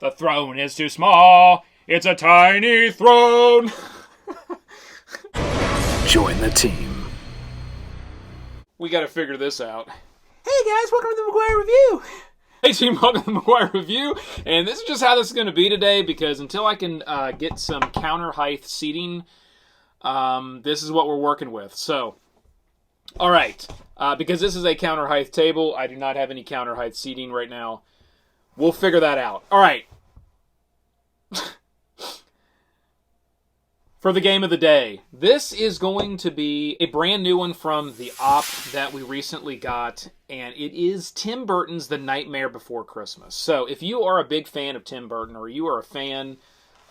The throne is too small. It's a tiny throne. Join the team. We got to figure this out. Hey guys, welcome to the McGuire Review. Hey team, welcome to the McGuire Review. And this is just how this is going to be today, because until I can get some counter height seating, this is what we're working with. So, all right, because this is a counter height table, I do not have any counter height seating right now. We'll figure that out. All right. For the game of the day, this is going to be a brand new one from the op that we recently got, and it is Tim Burton's The Nightmare Before Christmas. So if you are a big fan of Tim Burton, or you are a fan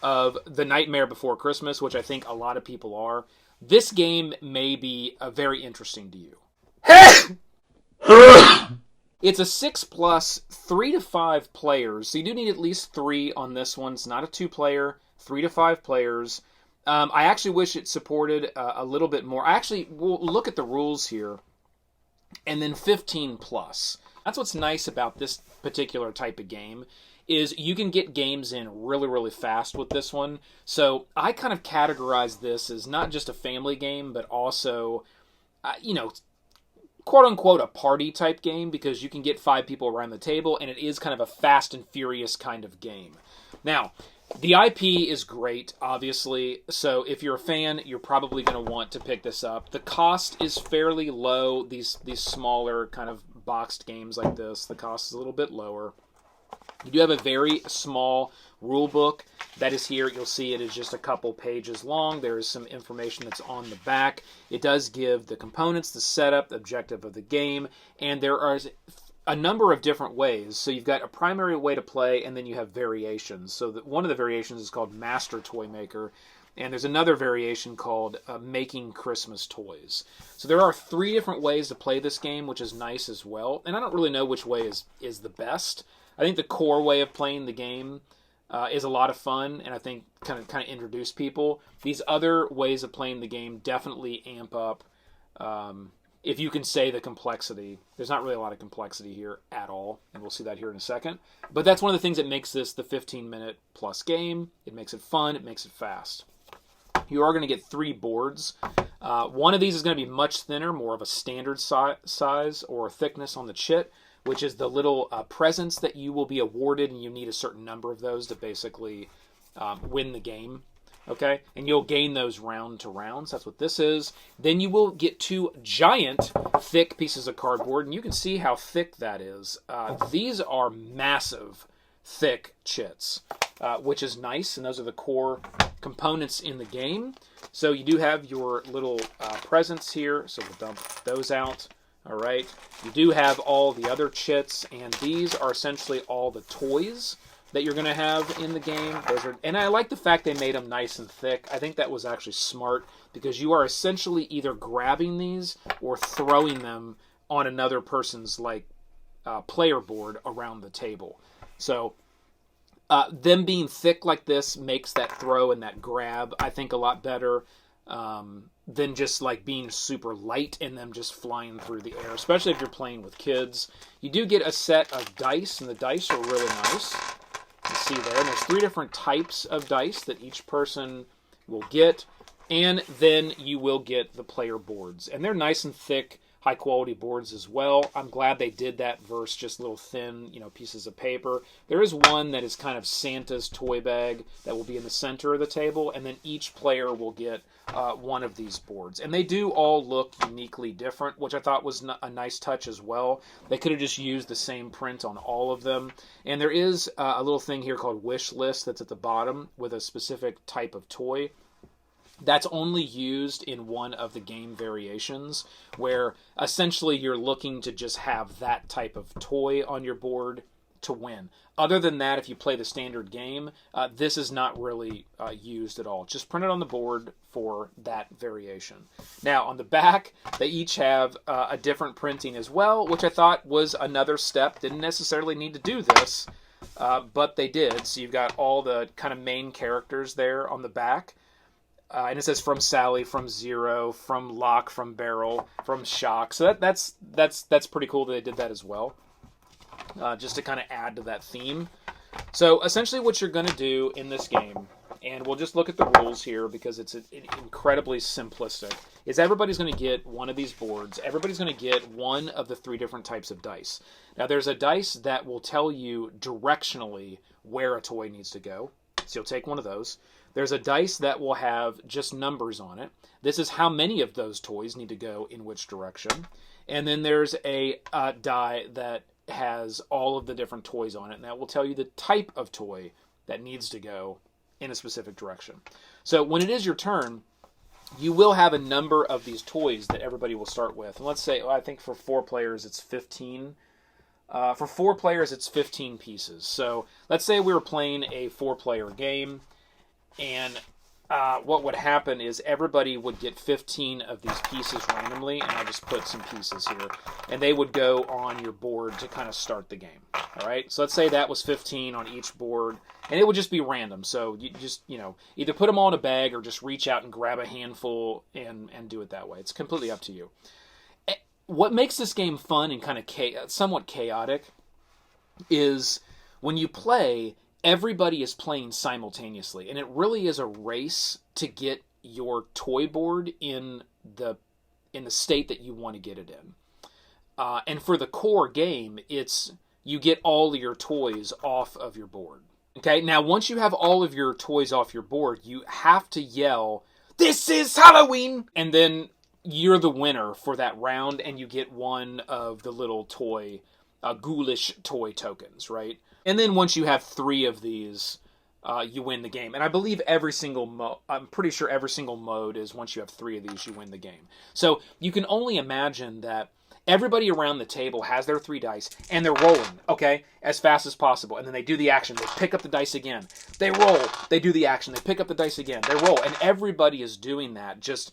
of The Nightmare Before Christmas, which I think a lot of people are, this game may be very interesting to you. It's a 6+, 3 to 5 players, so you do need at least 3 on this one. It's not a 2-player, 3 to 5 players. I actually wish it supported a little bit more. We'll look at the rules here, and then 15+. That's what's nice about this particular type of game, is you can get games in really, really fast with this one. So I kind of categorize this as not just a family game, but also, quote-unquote a party-type game, because you can get 5 people around the table, and it is kind of a fast and furious kind of game. Now, the IP is great, obviously, so if you're a fan, you're probably going to want to pick this up. The cost is fairly low. These smaller kind of boxed games like this, the cost is a little bit lower. You do have a very small rule book that is here. You'll see it is just a couple pages long. There is some information that's on the back. It does give the components, the setup, the objective of the game, and there are a number of different ways. So you've got a primary way to play, and then you have variations. So one of the variations is called Master Toy Maker, and there's another variation called Making Christmas Toys. So there are 3 different ways to play this game, which is nice as well. And I don't really know which way is the best. I think the core way of playing the game is a lot of fun, and I think kind of introduce people. These other ways of playing the game definitely amp up, if you can say, the complexity. There's not really a lot of complexity here at all, and we'll see that here in a second. But that's one of the things that makes this the 15-minute plus game. It makes it fun. It makes it fast. You are going to get 3 boards. One of these is going to be much thinner, more of a standard size or thickness on the chit, which is the little presents that you will be awarded, and you need a certain number of those to basically win the game. Okay, and you'll gain those round to rounds. That's what this is. Then you will get 2 giant, thick pieces of cardboard, and you can see how thick that is. These are massive, thick chits, which is nice, and those are the core components in the game. So you do have your little presents here, so we'll dump those out. All right, you do have all the other chits, and these are essentially all the toys that you're going to have in the game. And I like the fact they made them nice and thick. I think that was actually smart, because you are essentially either grabbing these or throwing them on another person's player board around the table. So them being thick like this makes that throw and that grab, I think, a lot better than just being super light and them just flying through the air, especially if you're playing with kids. You do get a set of dice, and the dice are really nice. You see there, and there's 3 different types of dice that each person will get, and then you will get the player boards, and they're nice and thick, high quality boards as well. I'm glad they did that versus just little thin, pieces of paper. There is one that is kind of Santa's toy bag that will be in the center of the table, and then each player will get one of these boards. And they do all look uniquely different, which I thought was a nice touch as well. They could have just used the same print on all of them. And there is a little thing here called Wish List that's at the bottom with a specific type of toy. That's only used in one of the game variations, where essentially you're looking to just have that type of toy on your board to win. Other than that, if you play the standard game, this is not really used at all. Just print it on the board for that variation. Now, on the back, they each have a different printing as well, which I thought was another step. Didn't necessarily need to do this, but they did. So you've got all the kind of main characters there on the back. And it says from Sally, from Zero, from Lock, from Barrel, from Shock. So that's pretty cool that they did that as well, just to kind of add to that theme. So essentially what you're going to do in this game, and we'll just look at the rules here because it's incredibly simplistic, is everybody's going to get one of these boards. Everybody's going to get one of the 3 different types of dice. Now there's a dice that will tell you directionally where a toy needs to go. So you'll take one of those. There's a dice that will have just numbers on it. This is how many of those toys need to go in which direction. And then there's a die that has all of the different toys on it, and that will tell you the type of toy that needs to go in a specific direction. So when it is your turn, you will have a number of these toys that everybody will start with. And let's say, I think for 4 players, it's 15. For 4 players, it's 15 pieces. So let's say we were playing a 4-player game, and what would happen is everybody would get 15 of these pieces randomly, and I'll just put some pieces here, and they would go on your board to kind of start the game. All right, so let's say that was 15 on each board, and it would just be random. So you just, either put them all in a bag or just reach out and grab a handful and do it that way. It's completely up to you. What makes this game fun and kind of somewhat chaotic is when you play, everybody is playing simultaneously, and it really is a race to get your toy board in the state that you want to get it in. And for the core game, it's you get all of your toys off of your board. Okay, now once you have all of your toys off your board, you have to yell, "This is Halloween!" And then you're the winner for that round, and you get one of the little toy, ghoulish toy tokens, right? And then once you have 3 of these, you win the game. And I believe I'm pretty sure every single mode is once you have 3 of these, you win the game. So you can only imagine that everybody around the table has their 3 dice, and they're rolling, okay, as fast as possible. And then they do the action. They pick up the dice again. They roll. They do the action. They pick up the dice again. They roll. And everybody is doing that, just,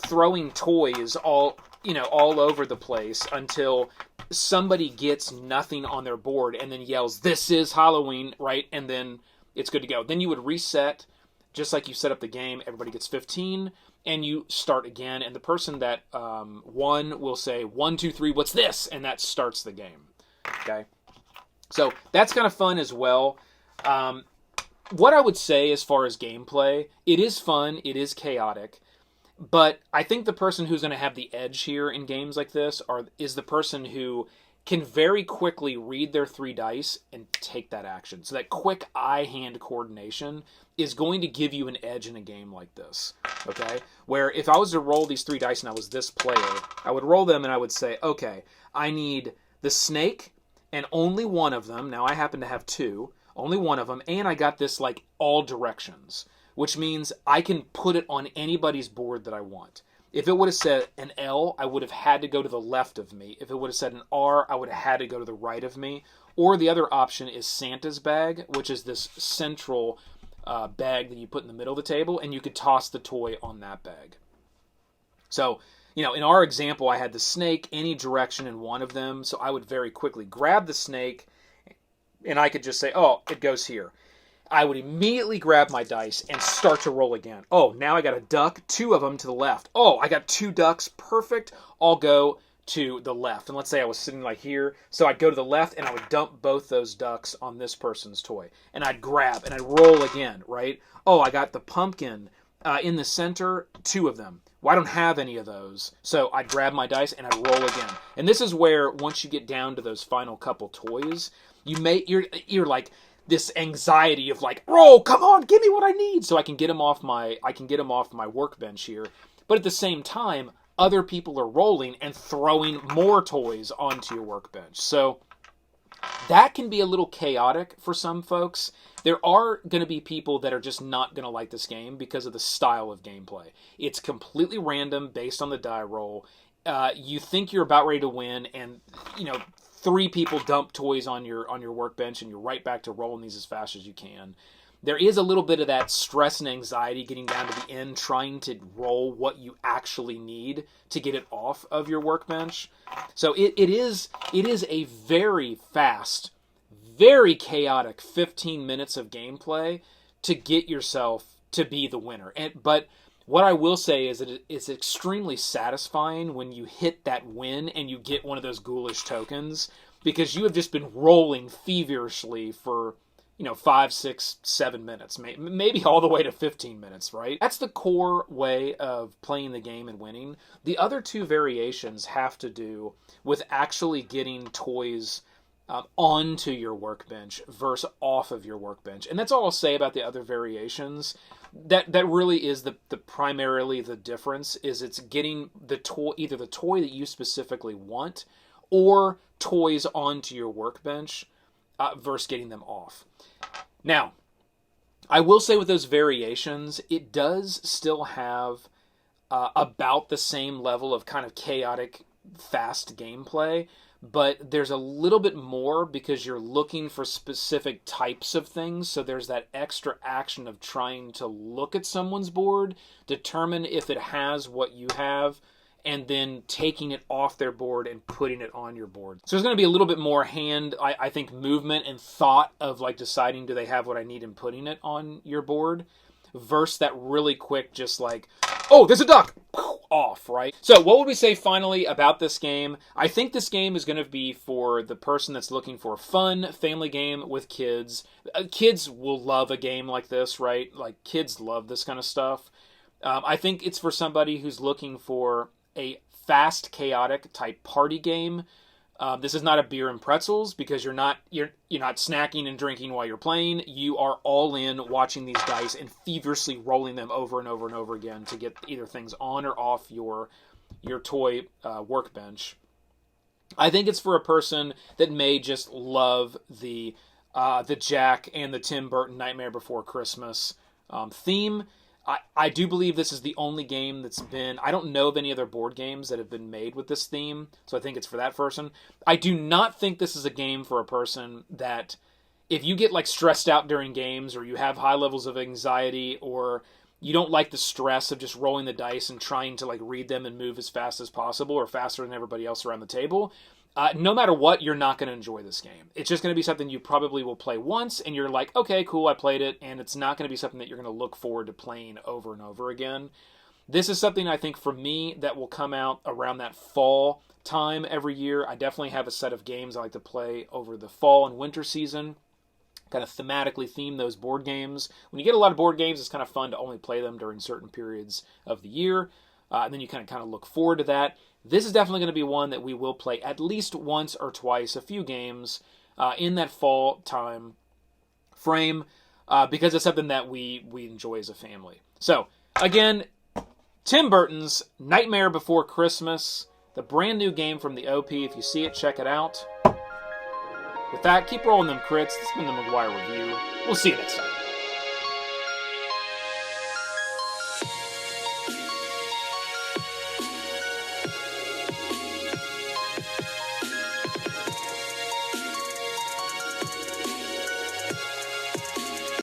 throwing toys all over the place until somebody gets nothing on their board and then yells, "This is Halloween," right? And then it's good to go. Then you would reset, just like you set up the game. Everybody gets 15, and you start again. And the person that won will say, 1, 2, 3, what's this? And that starts the game. Okay? So that's kind of fun as well. What I would say as far as gameplay, it is fun. It is chaotic. But I think the person who's going to have the edge here in games like this is the person who can very quickly read their 3 dice and take that action. So that quick eye-hand coordination is going to give you an edge in a game like this, okay? Where if I was to roll these 3 dice and I was this player, I would roll them and I would say, okay, I need the snake and only one of them. Now I happen to have 2, only one of them, and I got this like all directions, which means I can put it on anybody's board that I want. If it would have said an L, I would have had to go to the left of me. If it would have said an R, I would have had to go to the right of me. Or the other option is Santa's bag, which is this central bag that you put in the middle of the table, and you could toss the toy on that bag. So, in our example, I had the snake any direction in one of them, so I would very quickly grab the snake, and I could just say, oh, it goes here. I would immediately grab my dice and start to roll again. Oh, now I got a duck, 2 of them to the left. Oh, I got 2 ducks, perfect. I'll go to the left. And let's say I was sitting like here, so I'd go to the left and I would dump both those ducks on this person's toy. And I'd grab and I'd roll again, right? Oh, I got the pumpkin in the center, 2 of them. Well, I don't have any of those, so I'd grab my dice and I'd roll again. And this is where, once you get down to those final couple toys, you're like this anxiety of like, roll, come on, give me what I need, so I can get them off my workbench here. But at the same time, other people are rolling and throwing more toys onto your workbench. So that can be a little chaotic for some folks. There are going to be people that are just not going to like this game because of the style of gameplay. It's completely random based on the die roll. You think you're about ready to win, and 3 people dump toys on your workbench, and you're right back to rolling these as fast as you can. There is a little bit of that stress and anxiety getting down to the end, trying to roll what you actually need to get it off of your workbench. So it is a very fast, very chaotic 15 minutes of gameplay to get yourself to be the winner. But what I will say is that it's extremely satisfying when you hit that win and you get one of those ghoulish tokens, because you have just been rolling feverishly for 5, 6, 7 minutes, maybe all the way to 15 minutes, right? That's the core way of playing the game and winning. The other two variations have to do with actually getting toys onto your workbench versus off of your workbench. And that's all I'll say about the other variations. That really is the primarily the difference, is it's getting the toy, either the toy that you specifically want or toys onto your workbench versus getting them off. Now, I will say with those variations, it does still have about the same level of kind of chaotic, fast gameplay, but there's a little bit more because you're looking for specific types of things, so there's that extra action of trying to look at someone's board, determine if it has what you have, and then taking it off their board and putting it on your board. So there's going to be a little bit more I think, movement and thought of like deciding, do they have what I need, and putting it on your board, versus that really quick, just like, oh, there's a duck, off, right? So what would we say finally about this game? I think this game is going to be for the person that's looking for a fun family game with kids. Kids will love a game like this, right? Like, kids love this kind of stuff. I think it's for somebody who's looking for a fast, chaotic type party game. This is not a beer and pretzels, because you're not snacking and drinking while you're playing. You are all in watching these dice and feverishly rolling them over and over and over again to get either things on or off your toy workbench. I think it's for a person that may just love the Jack and the Tim Burton Nightmare Before Christmas theme. I do believe this is the only game that's been... I don't know of any other board games that have been made with this theme, so I think it's for that person. I do not think this is a game for a person that, if you get like stressed out during games, or you have high levels of anxiety, or you don't like the stress of just rolling the dice and trying to like read them and move as fast as possible, or faster than everybody else around the table, no matter what, you're not going to enjoy this game. It's just going to be something you probably will play once, and you're like, okay, cool, I played it, and it's not going to be something that you're going to look forward to playing over and over again. This is something, I think, for me, that will come out around that fall time every year. I definitely have a set of games I like to play over the fall and winter season, kind of thematically theme those board games. When you get a lot of board games, it's kind of fun to only play them during certain periods of the year, and then you kind of look forward to that. This is definitely going to be one that we will play at least once or twice, a few games in that fall time frame, because it's something that we enjoy as a family. So, again, Tim Burton's Nightmare Before Christmas, the brand new game from the OP. If you see it, check it out. With that, keep rolling them crits. This has been the McGuire Review. We'll see you next time.